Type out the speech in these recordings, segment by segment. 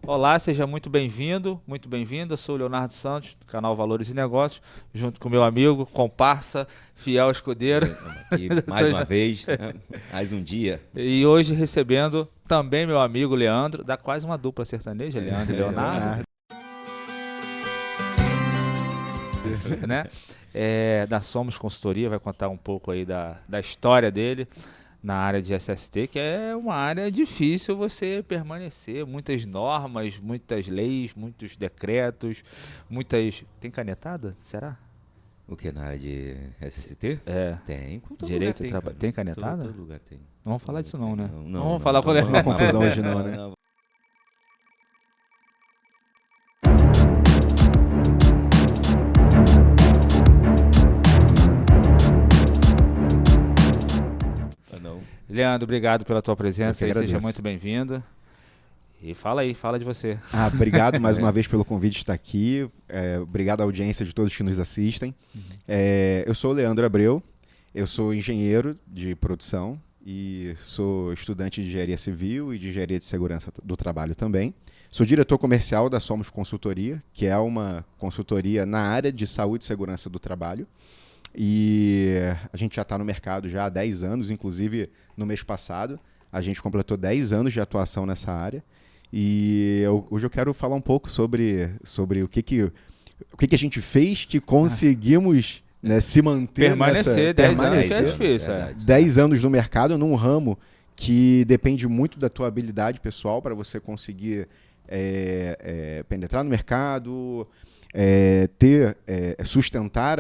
Olá, seja muito bem-vindo, muito bem-vinda. Sou o Leonardo Santos, do canal Valores e Negócios, junto com meu amigo, comparsa, fiel escudeiro. Aqui, mais uma vez, né? Mais um dia. E hoje recebendo também meu amigo Leandro, dá quase uma dupla sertaneja, Leandro e Leonardo. Né? Da Somos Consultoria, vai contar um pouco aí da história dele na área de SST, que é uma área difícil você permanecer, muitas normas, muitas leis, muitos decretos, muitas... Tem canetada? Será? O que, na área de SST? É. Tem, com todo Direito lugar tem. Tem canetada? Todo lugar tem. Não vamos falar disso não, né? Não, vamos falar quando Não é confusão hoje não, né? Leandro, obrigado pela tua presença aí, seja agradeço. muito bem-vindo. E fala aí, fala de você. Obrigado mais uma vez pelo convite de estar aqui. Obrigado à audiência de todos que nos assistem. Eu sou o Leandro Abreu, eu sou engenheiro de produção e sou estudante de engenharia civil e de engenharia de segurança do trabalho também. Sou diretor comercial da Somos Consultoria, que é uma consultoria na área de saúde e segurança do trabalho. E a gente já está no mercado já há 10 anos, inclusive no mês passado a gente completou 10 anos de atuação nessa área. E hoje eu quero falar um pouco sobre o que a gente fez que conseguimos se manter permanecer 10 anos é difícil. 10 anos no mercado, num ramo que depende muito da tua habilidade pessoal para você conseguir penetrar no mercado, sustentar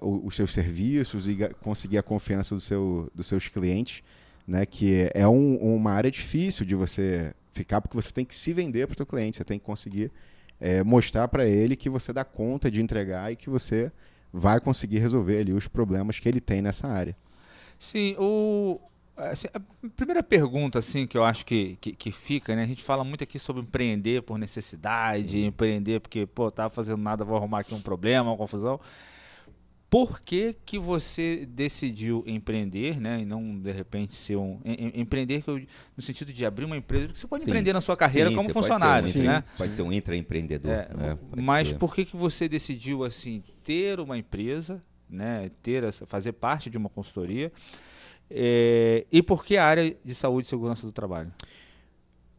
os seus serviços e conseguir a confiança dos seus clientes, né? Que é uma área difícil de você ficar, porque você tem que se vender para o seu cliente, você tem que conseguir mostrar para ele que você dá conta de entregar e que você vai conseguir resolver ali os problemas que ele tem nessa área. Sim, a primeira pergunta assim, que eu acho que fica, né? A gente fala muito aqui sobre empreender por necessidade, empreender porque, tava fazendo nada, vou arrumar aqui um problema, uma confusão. Por que você decidiu empreender, né? E não, de repente, ser empreender no sentido de abrir uma empresa, porque você pode empreender na sua carreira como funcionário, né? Pode ser um intraempreendedor. Né? Mas por que você decidiu, assim, ter uma empresa, né? Fazer parte de uma consultoria? E por que a área de saúde e segurança do trabalho?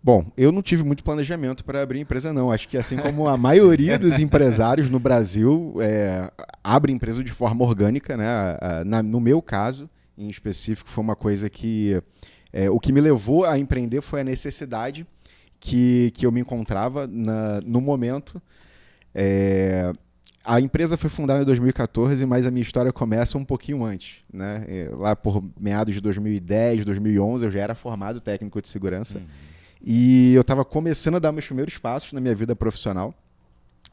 Bom, eu não tive muito planejamento para abrir empresa, não. Acho que assim como a maioria dos empresários no Brasil abre empresa de forma orgânica, né? No meu caso, em específico, foi uma coisa que... o que me levou a empreender foi a necessidade que eu me encontrava no momento. A empresa foi fundada em 2014, mas a minha história começa um pouquinho antes, né? Lá por meados de 2010, 2011, eu já era formado técnico de segurança. E eu estava começando a dar meus primeiros passos na minha vida profissional.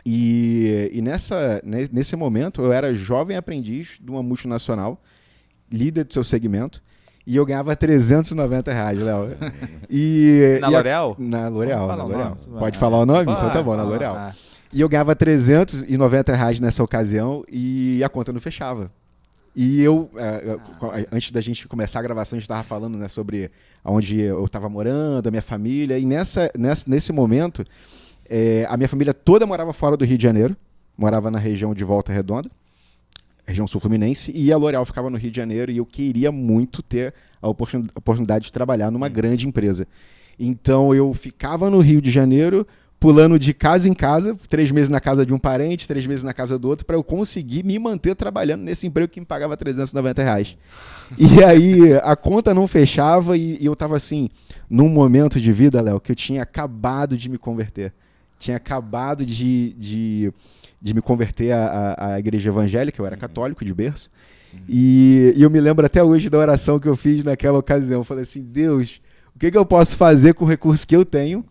E nesse momento, eu era jovem aprendiz de uma multinacional, líder do seu segmento, e eu ganhava R$390, Léo. Na L'Oréal? Na L'Oréal. Pode falar o nome? Então tá bom, na L'Oréal. E eu ganhava R$390 nessa ocasião e a conta não fechava. E antes da gente começar a gravação, a gente estava falando, né, sobre onde eu estava morando, a minha família. E nesse momento, a minha família toda morava fora do Rio de Janeiro. Morava na região de Volta Redonda, região sul-fluminense. E a L'Oréal ficava no Rio de Janeiro. E eu queria muito ter a oportunidade de trabalhar numa grande empresa. Então, eu ficava no Rio de Janeiro, pulando de casa em casa, 3 meses na casa de um parente, 3 meses na casa do outro, para eu conseguir me manter trabalhando nesse emprego que me pagava R$390. E aí a conta não fechava e eu estava assim, num momento de vida, Léo, que eu tinha acabado de me converter. Tinha acabado de me converter à igreja evangélica, eu era católico de berço. E eu me lembro até hoje da oração que eu fiz naquela ocasião. Eu falei assim, Deus, o que eu posso fazer com o recurso que eu tenho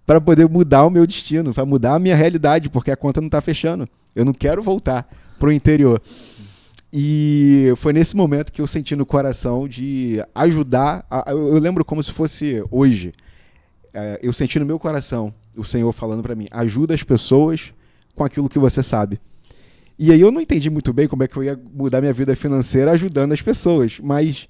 para poder mudar o meu destino, para mudar a minha realidade, porque a conta não está fechando. Eu não quero voltar para o interior. E foi nesse momento que eu senti no coração de ajudar. Eu lembro como se fosse hoje. Eu senti no meu coração o Senhor falando para mim, ajuda as pessoas com aquilo que você sabe. E aí eu não entendi muito bem como é que eu ia mudar minha vida financeira ajudando as pessoas, mas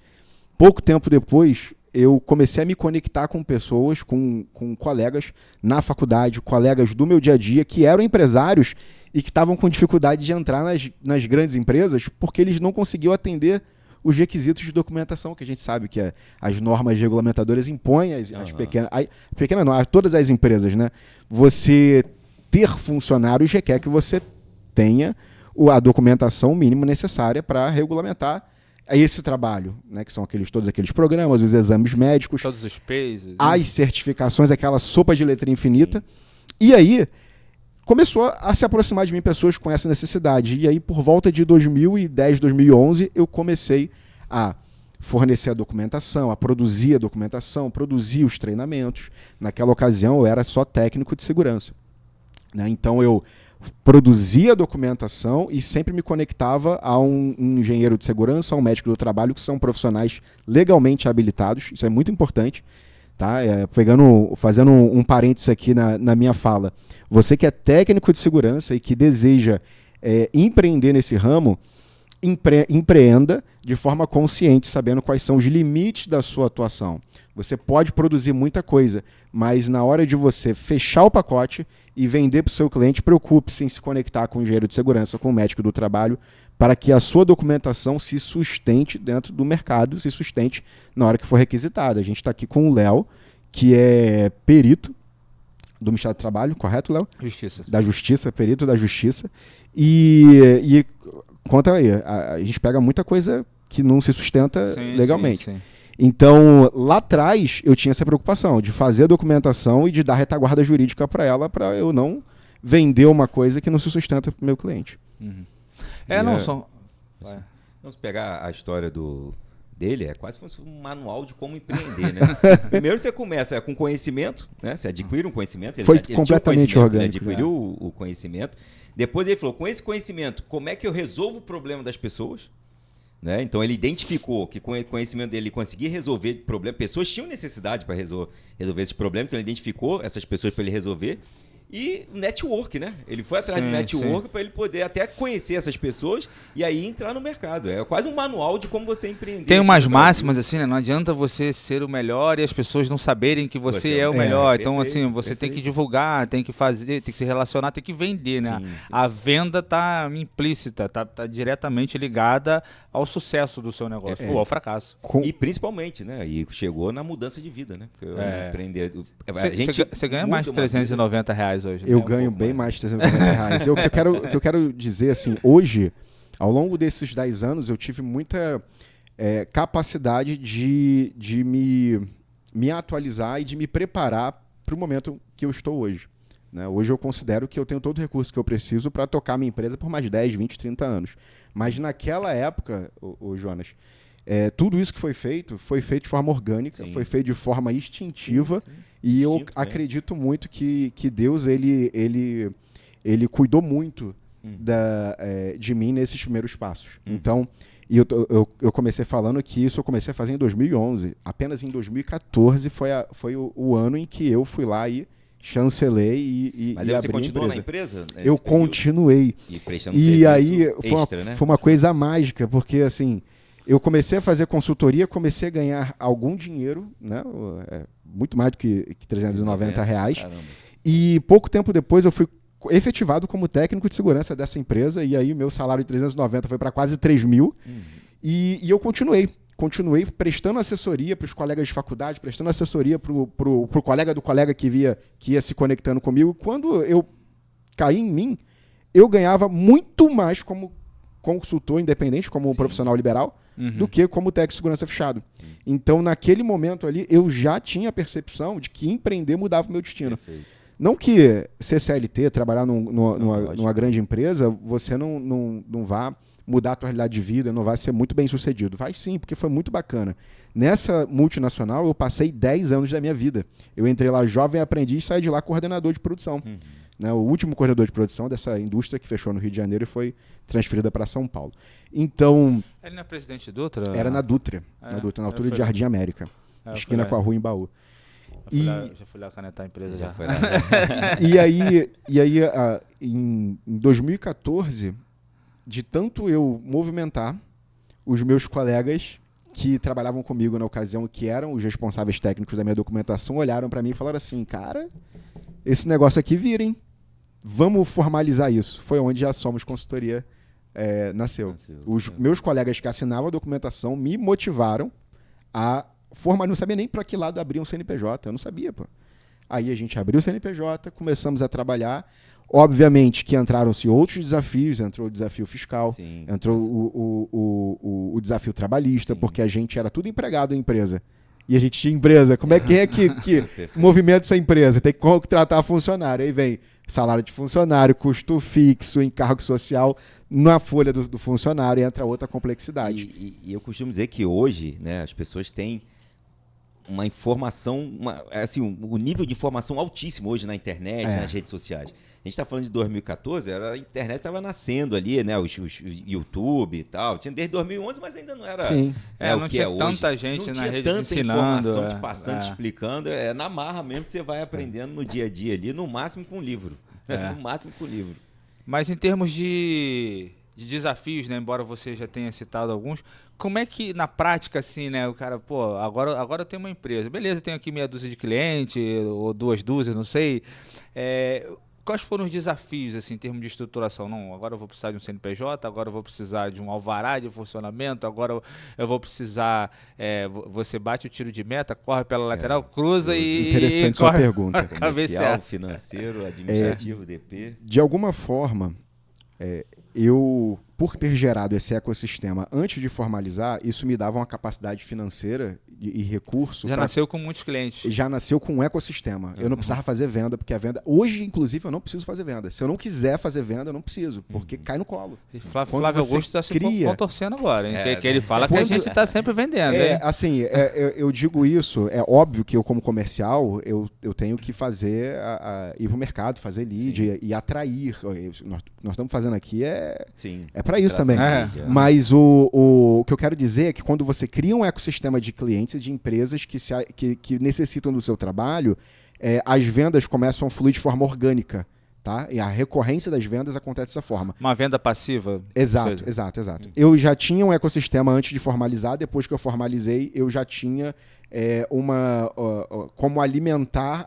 pouco tempo depois eu comecei a me conectar com pessoas, com colegas na faculdade, colegas do meu dia a dia, que eram empresários e que estavam com dificuldade de entrar nas grandes empresas porque eles não conseguiam atender os requisitos de documentação, que a gente sabe que as normas regulamentadoras impõem as pequenas não, todas as empresas, né? Você ter funcionários requer que você tenha a documentação mínima necessária para regulamentar esse trabalho, né? Que são todos aqueles programas, os exames médicos, todos os pesos, as certificações, aquela sopa de letra infinita. E aí começou a se aproximar de mim pessoas com essa necessidade. E aí, por volta de 2010, 2011, eu comecei a fornecer a documentação, a produzir a documentação, produzir os treinamentos. Naquela ocasião, eu era só técnico de segurança, né? Então, eu produzia a documentação e sempre me conectava a um engenheiro de segurança, a um médico do trabalho, que são profissionais legalmente habilitados. Isso é muito importante. Tá? Fazendo um parênteses aqui na minha fala, você que é técnico de segurança e que deseja empreender nesse ramo, empreenda de forma consciente, sabendo quais são os limites da sua atuação. Você pode produzir muita coisa, mas na hora de você fechar o pacote e vender para o seu cliente, preocupe-se em se conectar com o engenheiro de segurança, com o médico do trabalho, para que a sua documentação se sustente dentro do mercado, se sustente na hora que for requisitada. A gente está aqui com o Léo, que é perito do Ministério do Trabalho, correto, Léo? Justiça. Da Justiça, perito da Justiça. E conta aí, a gente pega muita coisa que não se sustenta legalmente. Sim. Então, lá atrás, eu tinha essa preocupação de fazer a documentação e de dar retaguarda jurídica para ela, para eu não vender uma coisa que não se sustenta para o meu cliente. Uhum. Vamos pegar a história dele, é quase como se fosse um manual de como empreender, né? Primeiro você começa com conhecimento, né? Você adquire um conhecimento. Ele completamente orgânico. Ele adquiriu o conhecimento. Depois ele falou, com esse conhecimento, como é que eu resolvo o problema das pessoas? Né? Então ele identificou que com o conhecimento dele ele conseguia resolver problema. Pessoas tinham necessidade para resolver esse problema, então ele identificou essas pessoas para ele resolver. E network, né? Ele foi atrás de network para ele poder até conhecer essas pessoas e aí entrar no mercado. É quase um manual de como você empreender. Tem umas máximas assim, né? Não adianta você ser o melhor e as pessoas não saberem que você é o melhor. Então, assim, você tem que divulgar, tem que fazer, tem que se relacionar, tem que vender, né? Sim. A venda está implícita, tá diretamente ligada ao sucesso do seu negócio ou ao fracasso. E principalmente, né? E chegou na mudança de vida, né? Empreender. Você ganha mais de R$390 hoje. Eu ganho bem mais de R$390. O que eu quero dizer, assim, hoje, ao longo desses 10 anos, eu tive muita capacidade de me atualizar e de me preparar para o momento que eu estou hoje. Né? Hoje eu considero que eu tenho todo o recurso que eu preciso para tocar minha empresa por mais 10, 20, 30 anos. Mas naquela época, o Jonas, tudo isso que foi feito de forma orgânica, foi feito de forma instintiva. E eu acredito muito que Deus ele cuidou muito de mim nesses primeiros passos. Então, eu comecei falando que isso eu comecei a fazer em 2011. Apenas em 2014 foi o ano em que eu fui lá e chancelei e Mas você continuou na empresa? Eu continuei. E prestando aí extra, foi uma coisa mágica, porque assim, eu comecei a fazer consultoria, comecei a ganhar algum dinheiro, né? Muito mais do que R$390. Caramba. E pouco tempo depois eu fui efetivado como técnico de segurança dessa empresa, e aí o meu salário de 390 foi para quase 3 mil. E eu continuei prestando assessoria para os colegas de faculdade, prestando assessoria para o colega do colega que ia se conectando comigo. Quando eu caí em mim, eu ganhava muito mais como consultor independente, como profissional liberal, do que como técnico de segurança fechado. Então, naquele momento ali, eu já tinha a percepção de que empreender mudava o meu destino. Perfeito. Não que ser CLT, trabalhar numa grande empresa, você não vá mudar a tua realidade de vida, não vai ser muito bem sucedido. Vai sim, porque foi muito bacana. Nessa multinacional, eu passei 10 anos da minha vida. Eu entrei lá jovem aprendiz e saí de lá coordenador de produção. Né, o último coordenador de produção dessa indústria que fechou no Rio de Janeiro e foi transferida para São Paulo. Então... Ele não é presidente Dutra? Era na Dutra, na altura de Jardim América. Esquina com a Rua Embaú. Já fui lá canetar a empresa já. E aí em 2014, de tanto eu movimentar, os meus colegas que trabalhavam comigo na ocasião, que eram os responsáveis técnicos da minha documentação, olharam para mim e falaram assim, cara, esse negócio aqui vira, hein? Vamos formalizar isso. Foi onde a Somos Consultoria nasceu. Os meus colegas que assinavam a documentação me motivaram a formar. Não sabia nem para que lado abrir um CNPJ. Eu não sabia, pô. Aí a gente abriu o CNPJ, começamos a trabalhar. Obviamente que entraram-se outros desafios. Entrou o desafio fiscal, sim, entrou o desafio trabalhista, sim, porque a gente era tudo empregado em empresa. E a gente tinha empresa. Como é que movimenta essa empresa? Tem que contratar funcionário. Aí vem salário de funcionário, custo fixo, encargo social. Na folha do funcionário entra outra complexidade. E eu costumo dizer que hoje, né, as pessoas têm uma informação, o nível de informação altíssimo hoje na internet, nas redes sociais. A gente está falando de 2014, a internet estava nascendo ali, né? Os YouTube e tal. Tinha desde 2011, mas ainda não era não tinha tanta gente na rede ensinando. Informação te passando, te explicando. É na marra mesmo que você vai aprendendo no dia a dia ali, no máximo com livro. No máximo com livro. Mas em termos de desafios, né? Embora você já tenha citado alguns, como é que na prática, assim, né? O cara, pô, agora eu tenho uma empresa. Beleza, tenho aqui meia dúzia de clientes, ou 2 dúzias, não sei. Quais foram os desafios, assim, em termos de estruturação? Não, agora eu vou precisar de um CNPJ, agora eu vou precisar de um alvará de funcionamento, agora eu vou precisar... você bate o tiro de meta, corre pela lateral, cruza e... Interessante sua pergunta. Comercial, financeiro, administrativo, DP. De alguma forma, eu, por ter gerado esse ecossistema antes de formalizar, isso me dava uma capacidade financeira e recurso. Já nasceu com muitos clientes. Já nasceu com um ecossistema. Eu não precisava fazer venda, porque a venda... Hoje, inclusive, eu não preciso fazer venda. Se eu não quiser fazer venda, eu não preciso, porque cai no colo. E Flávio Augusto está se contorcendo agora, hein? Que ele fala que a gente está sempre vendendo. Assim, eu digo isso, é óbvio que eu, como comercial, eu tenho que fazer, ir para o mercado, fazer lead e atrair. Nós estamos fazendo aqui para isso também. Mas o que eu quero dizer é que quando você cria um ecossistema de clientes e de empresas que necessitam do seu trabalho, as vendas começam a fluir de forma orgânica. Tá? E a recorrência das vendas acontece dessa forma. Uma venda passiva? Exato. Eu já tinha um ecossistema antes de formalizar, depois que eu formalizei, eu já tinha como alimentar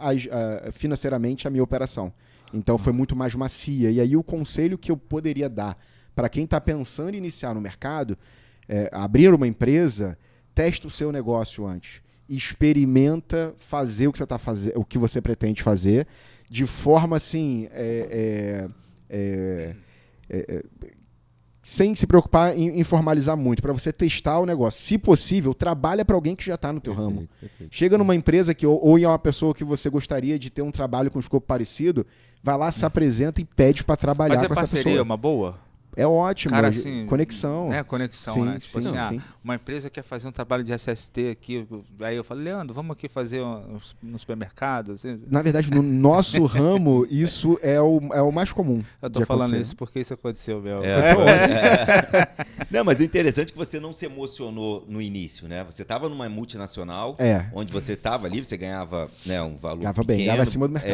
financeiramente a minha operação. Então foi muito mais macia. E aí o conselho que eu poderia dar para quem está pensando em iniciar no mercado, abrir uma empresa, testa o seu negócio antes. Experimenta fazer o que você pretende fazer de forma assim, sem se preocupar em formalizar muito, para você testar o negócio. Se possível, trabalha para alguém que já está no teu ramo. Perfeito. Chega numa empresa ou em uma pessoa que você gostaria de ter um trabalho com escopo parecido, vai lá, se apresenta e pede para trabalhar com essa pessoa. Mas parceria é uma boa? É ótimo, cara, assim, conexão. Conexão, sim, né? Tipo sim. Uma empresa quer fazer um trabalho de SST aqui, aí eu falo, Leandro, vamos aqui fazer no supermercado? Assim. Na verdade, no nosso ramo, isso é o mais comum. Eu tô falando isso porque isso aconteceu, meu. Não, mas o interessante é que você não se emocionou no início, né? Você estava numa multinacional, onde você estava ali, você ganhava, né, um valor ganhava pequeno. Ganhava acima do mercado.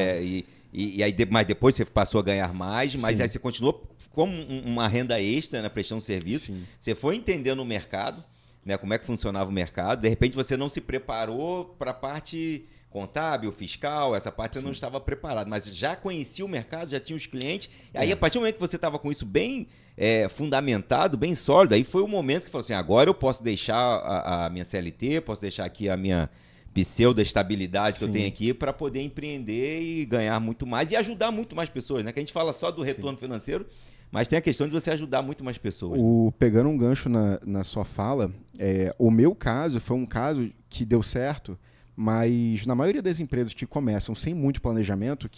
E aí, mas depois você passou a ganhar mais, mas aí você continuou como uma renda extra, né, prestando serviço. Sim. Você foi entendendo o mercado, né, como é que funcionava o mercado. De repente você não se preparou para a parte contábil, fiscal, essa parte você não estava preparado, mas já conhecia o mercado, já tinha os clientes. Aí a partir do momento que você estava com isso bem fundamentado, bem sólido, aí foi o momento que falou assim, agora eu posso deixar a minha CLT, posso deixar aqui a minha pseudo-estabilidade que eu tenho aqui para poder empreender e ganhar muito mais e ajudar muito mais pessoas, né? Que a gente fala só do retorno financeiro, mas tem a questão de você ajudar muito mais pessoas. Pegando um gancho na sua fala, o meu caso foi um caso que deu certo, mas na maioria das empresas que começam sem muito planejamento,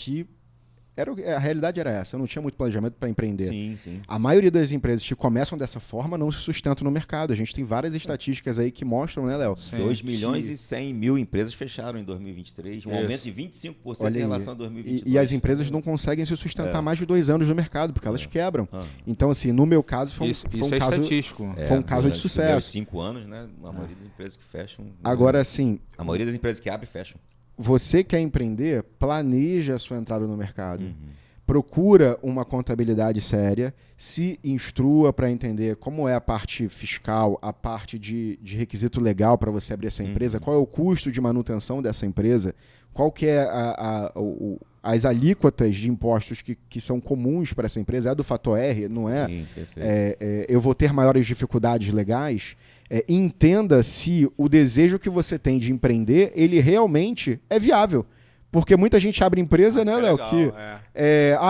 a realidade era essa, eu não tinha muito planejamento para empreender. Sim. A maioria das empresas que começam dessa forma não se sustentam no mercado. A gente tem várias estatísticas aí que mostram, né, Léo? 2 milhões e 100 mil empresas fecharam em 2023, um aumento de 25% em relação a 2022. E as empresas não conseguem se sustentar mais de 2 anos no mercado, porque elas quebram. Então, assim, no meu caso, foi um caso estatístico. Foi um caso de sucesso. 5 anos, né? A maioria das empresas que fecham. Agora, assim... A maioria das empresas que abrem, fecham. Você quer empreender, planeja a sua entrada no mercado. procura uma contabilidade séria, se instrua para entender como é a parte fiscal, a parte de requisito legal para você abrir essa empresa, qual é o custo de manutenção dessa empresa, qual que é as alíquotas de impostos que são comuns para essa empresa, é do fator R, não é? Sim, Eu vou ter maiores dificuldades legais. Entenda se o desejo que você tem de empreender, ele realmente é viável. Porque muita gente abre empresa, né, Léo?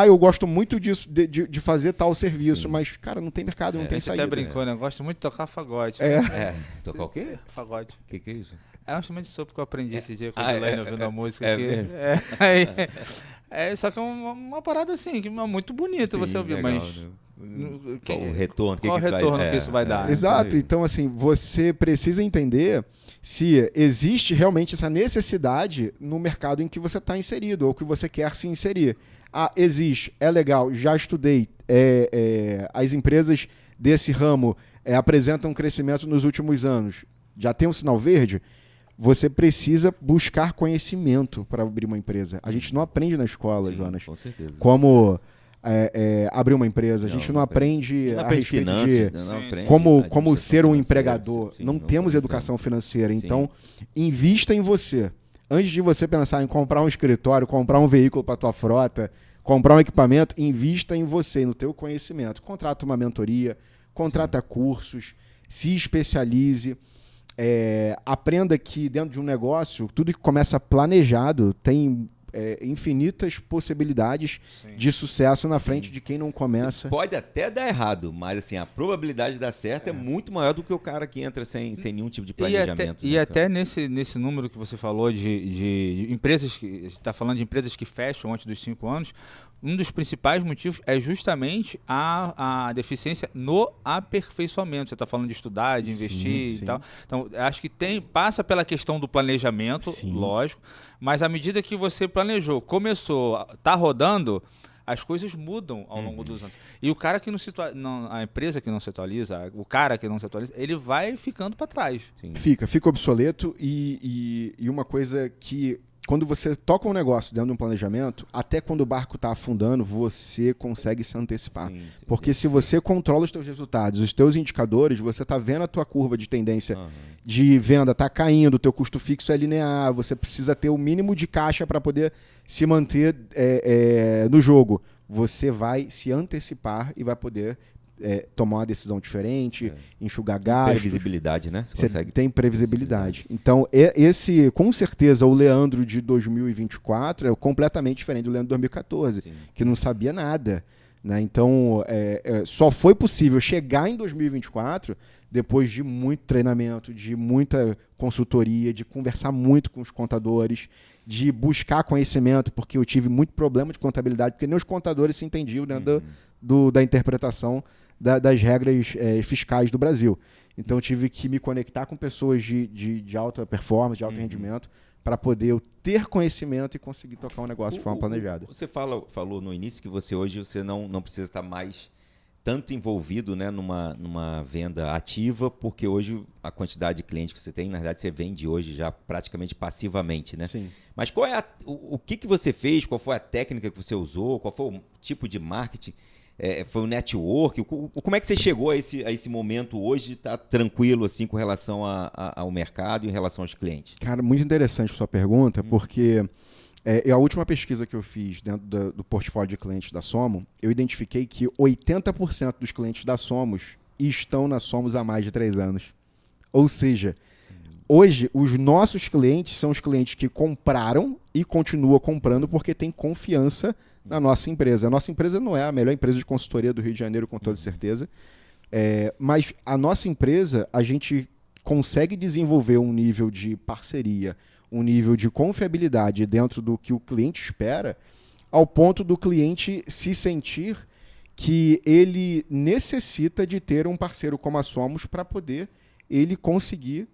Eu gosto muito disso, de fazer tal serviço, mas, cara, não tem mercado, não tem saída. A gente até brincou, né? Eu gosto muito de tocar fagode. Tocar o quê? Fagode. O que é isso? É um instrumento de sopro que eu aprendi esse dia com o Elaine ouvindo a música. Só que é uma parada assim, que é muito bonita você ouvir, legal, mas... Né? Qual o retorno? Qual o retorno que isso vai dar? Exato. Então, assim, você precisa entender se existe realmente essa necessidade no mercado em que você está inserido ou que você quer se inserir. Existe, é legal, já estudei. As empresas desse ramo apresentam crescimento nos últimos anos. Já tem um sinal verde? Você precisa buscar conhecimento para abrir uma empresa. A gente não aprende na escola, Jonas. Com certeza. Como abrir uma empresa. A gente não aprende a respeito de como ser um empregador. Não temos educação financeira. Então, invista em você. Antes de você pensar em comprar um escritório, comprar um veículo para a tua frota, comprar um equipamento, invista em você, no teu conhecimento. Contrata uma mentoria, contrata cursos, se especialize. Aprenda que dentro de um negócio, tudo que começa planejado tem infinitas possibilidades de sucesso na frente de quem não começa. Pode até dar errado, mas assim, a probabilidade de dar certo é muito maior do que o cara que entra sem nenhum tipo de planejamento. E até nesse número que você falou de empresas, você está falando de empresas que fecham antes dos 5 anos, um dos principais motivos é justamente a deficiência no aperfeiçoamento. Você está falando de estudar, de investir e tal. Então, acho que passa pela questão do planejamento, lógico, mas à medida que você planejou, começou, está rodando, as coisas mudam ao longo dos anos. E o cara que a empresa que não se atualiza, o cara que não se atualiza, ele vai ficando para trás. Fica obsoleto e uma coisa que... Quando você toca um negócio dentro de um planejamento, até quando o barco está afundando, você consegue se antecipar. Porque se você controla os teus resultados, os teus indicadores, você está vendo a tua curva de tendência de venda, está caindo, o teu custo fixo é linear, você precisa ter o mínimo de caixa para poder se manter no jogo. Você vai se antecipar e vai poder tomar uma decisão diferente, enxugar gastos. Previsibilidade, né? Você tem previsibilidade. Então, com certeza, o Leandro de 2024 é completamente diferente do Leandro de 2014, que não sabia nada. Né? Então, só foi possível chegar em 2024 depois de muito treinamento, de muita consultoria, de conversar muito com os contadores, de buscar conhecimento, porque eu tive muito problema de contabilidade, porque nem os contadores se entendiam dentro da interpretação das regras fiscais do Brasil. Então, eu tive que me conectar com pessoas de alta performance, de alto rendimento, para poder ter conhecimento e conseguir tocar um negócio de forma planejada. Você falou no início que hoje você não precisa estar mais tanto envolvido, né, numa venda ativa, porque hoje a quantidade de clientes que você tem, na verdade, você vende hoje já praticamente passivamente, né? Sim. Mas qual é o que você fez? Qual foi a técnica que você usou? Qual foi o tipo de marketing? Foi o network? Como é que você chegou a esse momento hoje de estar tranquilo assim, com relação ao mercado e em relação aos clientes? Cara, muito interessante a sua pergunta, porque a última pesquisa que eu fiz dentro do portfólio de clientes da Somo, eu identifiquei que 80% dos clientes da Somos estão na Somos há mais de 3 anos. Ou seja, hoje os nossos clientes são os clientes que compraram e continuam comprando porque têm confiança na nossa empresa. A nossa empresa não é a melhor empresa de consultoria do Rio de Janeiro, com toda certeza, mas a nossa empresa, a gente consegue desenvolver um nível de parceria, um nível de confiabilidade dentro do que o cliente espera, ao ponto do cliente se sentir que ele necessita de ter um parceiro como a Somos para poder ele conseguir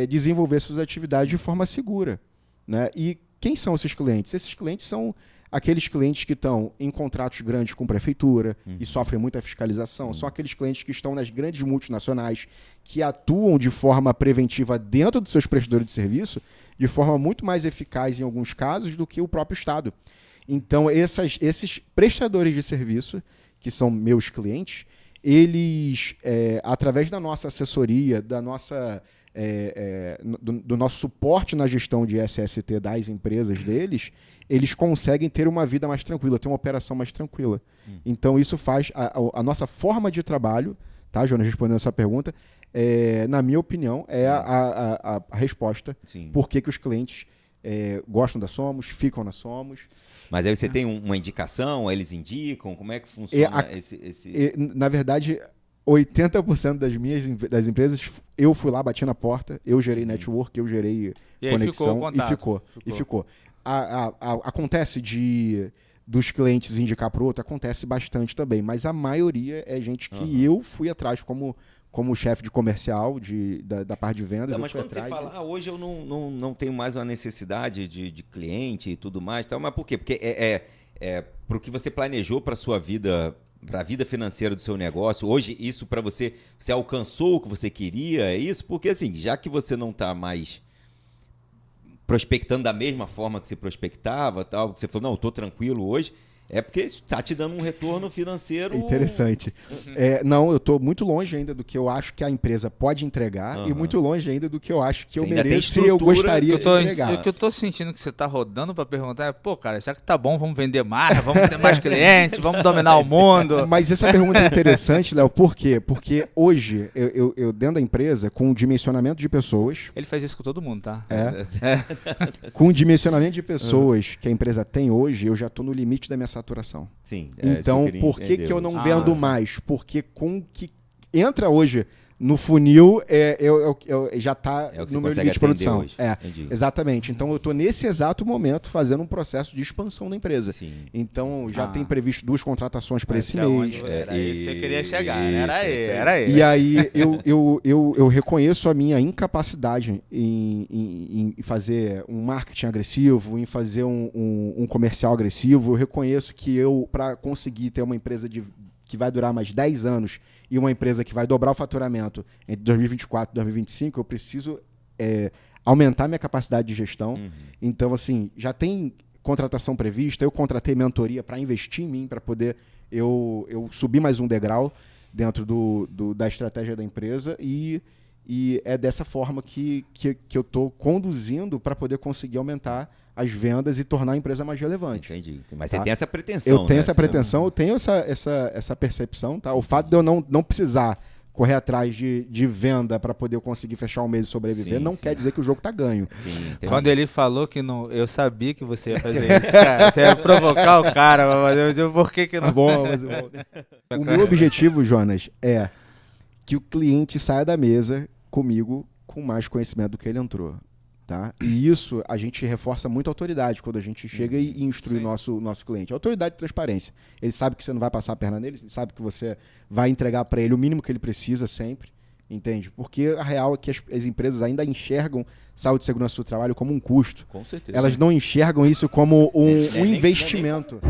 desenvolver suas atividades de forma segura. Né? E quem são esses clientes? Esses clientes são aqueles clientes que estão em contratos grandes com prefeitura e sofrem muita fiscalização. São aqueles clientes que estão nas grandes multinacionais que atuam de forma preventiva dentro dos seus prestadores de serviço de forma muito mais eficaz em alguns casos do que o próprio Estado. Então, esses prestadores de serviço, que são meus clientes, eles, através da nossa assessoria, do nosso suporte na gestão de SST das empresas deles, eles conseguem ter uma vida mais tranquila, ter uma operação mais tranquila. Então, isso faz a nossa forma de trabalho, tá, Jonas, respondendo a sua pergunta, na minha opinião, é a resposta. Sim. Por que os clientes gostam da Somos, ficam na Somos. Mas aí você tem uma indicação, eles indicam, como é que funciona na verdade, 80% das empresas, eu fui lá, bati na porta, eu gerei network, eu gerei conexão e ficou. Acontece dos clientes indicar para o outro, acontece bastante também, mas a maioria é gente que eu fui atrás como chefe de comercial da parte de vendas. Então, mas quando você fala, hoje eu não tenho mais uma necessidade de cliente e tudo mais, tal, mas por quê? Porque para o que você planejou para a sua vida, para a vida financeira do seu negócio, hoje isso para você alcançou o que você queria, é isso? Porque assim, já que você não está mais prospectando da mesma forma que você prospectava, tal, que você falou, não, estou tranquilo hoje, é porque isso está te dando um retorno financeiro... Interessante. Não, eu estou muito longe ainda do que eu acho que a empresa pode entregar e muito longe ainda do que eu acho que eu mereço e eu gostaria de entregar. O que eu estou sentindo que você está rodando para perguntar é, pô, cara, será que tá bom? Vamos vender mais, vamos ter mais clientes, vamos dominar o mundo. Mas essa pergunta é interessante, Léo, por quê? Porque hoje, eu dentro da empresa, com o dimensionamento de pessoas... Ele faz isso com todo mundo, tá? Com o dimensionamento de pessoas que a empresa tem hoje, eu já estou no limite da minha saturação. Sim. Então, por que eu não vendo mais? Porque com o que entra hoje no funil, já está no meu limite de produção. Hoje. Exatamente. Então, eu estou nesse exato momento fazendo um processo de expansão da empresa. Sim. Então, já tem previsto 2 contratações para esse mês. Era aí que você queria chegar. Era aí. E aí, eu reconheço a minha incapacidade em fazer um marketing agressivo, em fazer um comercial agressivo. Eu reconheço que para conseguir ter uma empresa que vai durar mais 10 anos e uma empresa que vai dobrar o faturamento entre 2024 e 2025, eu preciso aumentar minha capacidade de gestão. Então, assim, já tem contratação prevista, eu contratei mentoria para investir em mim, para poder eu subir mais um degrau dentro da estratégia da empresa e é dessa forma que eu estou conduzindo para poder conseguir aumentar as vendas e tornar a empresa mais relevante. Entendi. Mas você tem essa pretensão, eu tenho essa pretensão, eu tenho essa percepção. Tá? O fato de eu não precisar correr atrás de venda para poder conseguir fechar um mês e sobreviver não quer dizer que o jogo está ganho. Sim, quando ele falou que não, eu sabia que você ia fazer isso, cara. Você ia provocar o cara, mas por que não? O meu objetivo, Jonas, é que o cliente saia da mesa comigo com mais conhecimento do que ele entrou. Tá? E isso a gente reforça muito a autoridade quando a gente chega e instrui o nosso cliente. A autoridade de transparência. Ele sabe que você não vai passar a perna nele, ele sabe que você vai entregar para ele o mínimo que ele precisa sempre, entende? Porque a real é que as empresas ainda enxergam saúde e segurança do trabalho como um custo. Com certeza. Elas não enxergam isso como um investimento.